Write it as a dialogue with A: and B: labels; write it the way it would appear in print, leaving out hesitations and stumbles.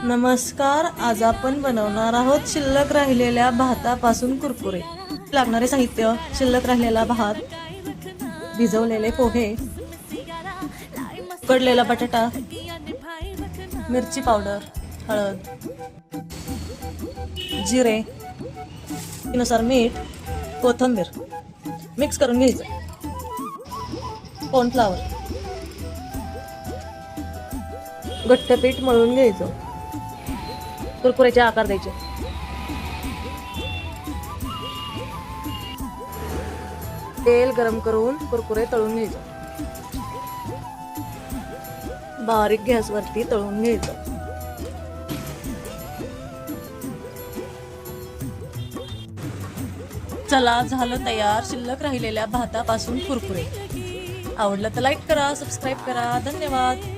A: नमस्कार, आज आपण बनवणार आहोत शिल्लक राहिलेल्या भातापासून कुरकुरे. लागणारे साहित्य: शिल्लक राहिलेला भात, भिजवलेले पोहे, उकडलेला बटाटा, मिरची पावडर, हळद, जिरे, नुसार मीठ, कोथिंबीर. मिक्स करून घ्यायचं. कॉर्नफ्लॉवर, घट्ट पीठ मळून घ्यायचं. कुरकुऱ्याचे आकार द्यायचे. तेल गरम करून कुरकुरे तळून घ्यायचे. बारीक गॅसवरती तळून घ्यायचं. चला, झालं तयार शिल्लक राहिलेल्या भातापासून कुरकुरे. आवडलं तर लाईक करा, सबस्क्राईब करा. धन्यवाद.